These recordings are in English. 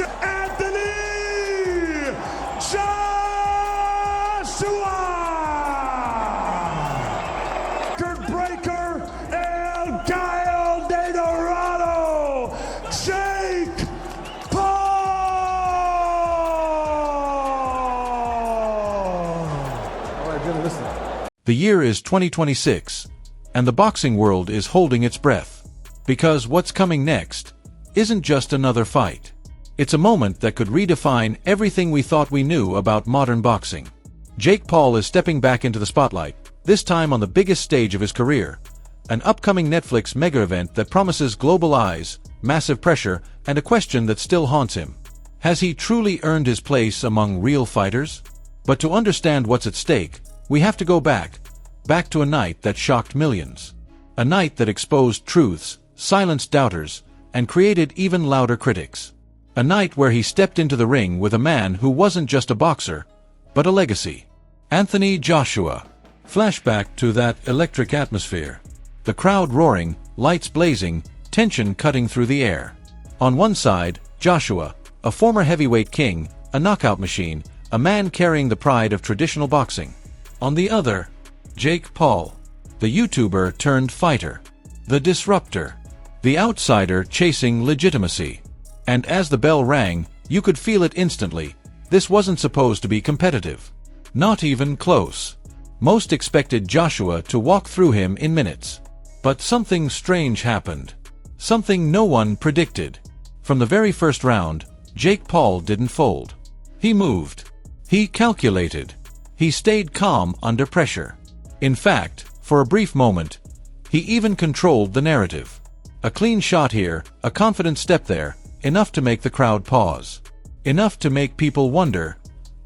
Anthony Joshua! Record breaker El Gallo de Dorado, Jake Paul! All right, Jim, listen. The year is 2026, and the boxing world is holding its breath. Because what's coming next isn't just another fight. It's a moment that could redefine everything we thought we knew about modern boxing. Jake Paul is stepping back into the spotlight, this time on the biggest stage of his career. An upcoming Netflix mega event that promises global eyes, massive pressure, and a question that still haunts him. Has he truly earned his place among real fighters? But to understand what's at stake, we have to go back to a night that shocked millions. A night that exposed truths, silenced doubters, and created even louder critics. A night where he stepped into the ring with a man who wasn't just a boxer, but a legacy. Anthony Joshua. Flashback to that electric atmosphere. The crowd roaring, lights blazing, tension cutting through the air. On one side, Joshua, a former heavyweight king, a knockout machine, a man carrying the pride of traditional boxing. On the other, Jake Paul, the YouTuber turned fighter, the disruptor, the outsider chasing legitimacy. And as the bell rang, you could feel it instantly. This wasn't supposed to be competitive. Not even close. Most expected Joshua to walk through him in minutes. But something strange happened. Something no one predicted. From the very first round, Jake Paul didn't fold. He moved. He calculated. He stayed calm under pressure. In fact, for a brief moment, he even controlled the narrative. A clean shot here, a confident step there, enough to make the crowd pause. Enough to make people wonder,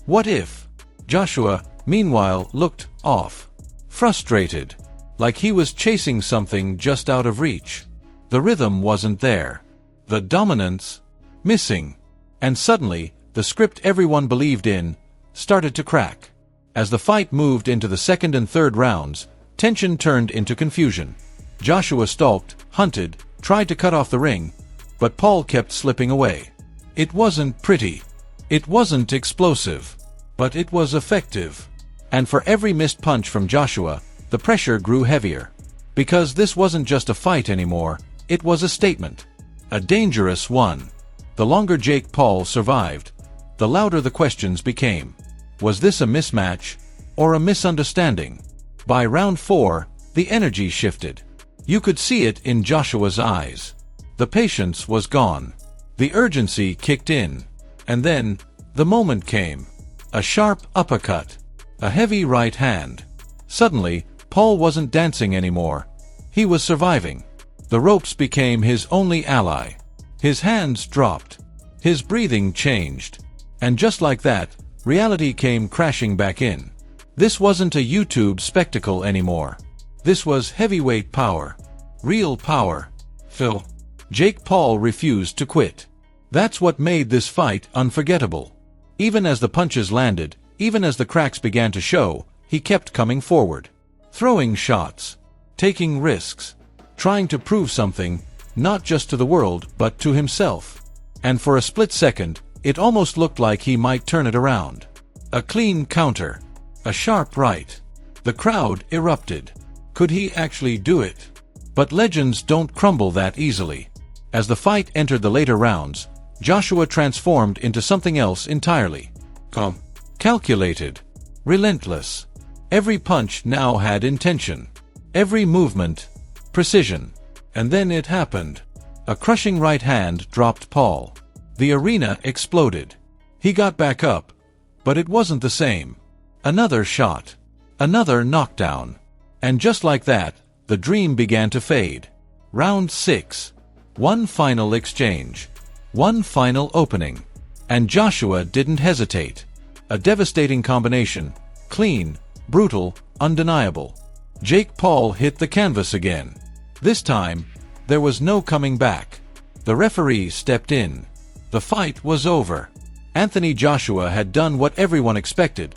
what if? Joshua, meanwhile, looked off. Frustrated. Like he was chasing something just out of reach. The rhythm wasn't there. The dominance, missing. And suddenly, the script everyone believed in started to crack. As the fight moved into the second and third rounds, tension turned into confusion. Joshua stalked, hunted, tried to cut off the ring, but Paul kept slipping away. It wasn't pretty. It wasn't explosive. But it was effective. And for every missed punch from Joshua, the pressure grew heavier. Because this wasn't just a fight anymore, it was a statement. A dangerous one. The longer Jake Paul survived, the louder the questions became. Was this a mismatch, or a misunderstanding? By round 4, the energy shifted. You could see it in Joshua's eyes. The patience was gone. The urgency kicked in. And then, the moment came. A sharp uppercut. A heavy right hand. Suddenly, Paul wasn't dancing anymore. He was surviving. The ropes became his only ally. His hands dropped. His breathing changed. And just like that, reality came crashing back in. This wasn't a YouTube spectacle anymore. This was heavyweight power. Real power. Phil. Jake Paul refused to quit. That's what made this fight unforgettable. Even as the punches landed, even as the cracks began to show, he kept coming forward. Throwing shots. Taking risks. Trying to prove something, not just to the world, but to himself. And for a split second, it almost looked like he might turn it around. A clean counter. A sharp right. The crowd erupted. Could he actually do it? But legends don't crumble that easily. As the fight entered the later rounds, Joshua transformed into something else entirely. Calculated. Relentless. Every punch now had intention. Every movement, precision. And then it happened. A crushing right hand dropped Paul. The arena exploded. He got back up, but it wasn't the same. Another shot. Another knockdown. And just like that, the dream began to fade. Round 6. One final exchange. One final opening. And Joshua didn't hesitate. A devastating combination. Clean, brutal, undeniable. Jake Paul hit the canvas again. This time, there was no coming back. The referee stepped in. The fight was over. Anthony Joshua had done what everyone expected,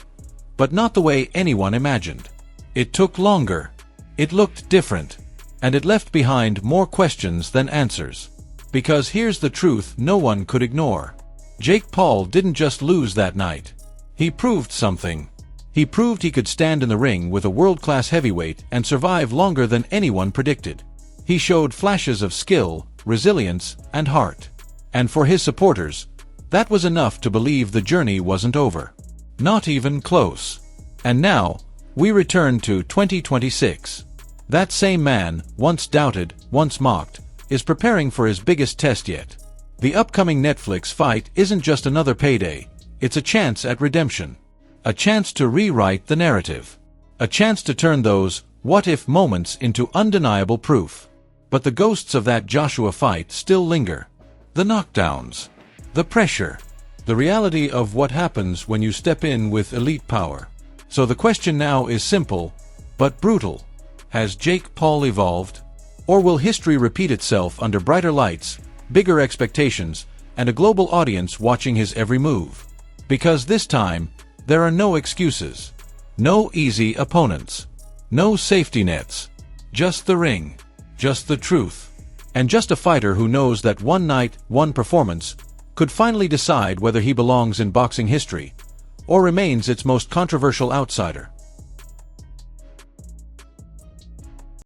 but not the way anyone imagined. It took longer. It looked different. And it left behind more questions than answers. Because here's the truth no one could ignore. Jake Paul didn't just lose that night. He proved something. He proved he could stand in the ring with a world-class heavyweight and survive longer than anyone predicted. He showed flashes of skill, resilience, and heart. And for his supporters, that was enough to believe the journey wasn't over. Not even close. And now, we return to 2026. That same man, once doubted, once mocked, is preparing for his biggest test yet. The upcoming Netflix fight isn't just another payday, it's a chance at redemption. A chance to rewrite the narrative. A chance to turn those what-if moments into undeniable proof. But the ghosts of that Joshua fight still linger. The knockdowns. The pressure. The reality of what happens when you step in with elite power. So the question now is simple, but brutal. Has Jake Paul evolved? Or will history repeat itself under brighter lights, bigger expectations, and a global audience watching his every move? Because this time, there are no excuses. No easy opponents. No safety nets. Just the ring. Just the truth. And just a fighter who knows that one night, one performance, could finally decide whether he belongs in boxing history, or remains its most controversial outsider.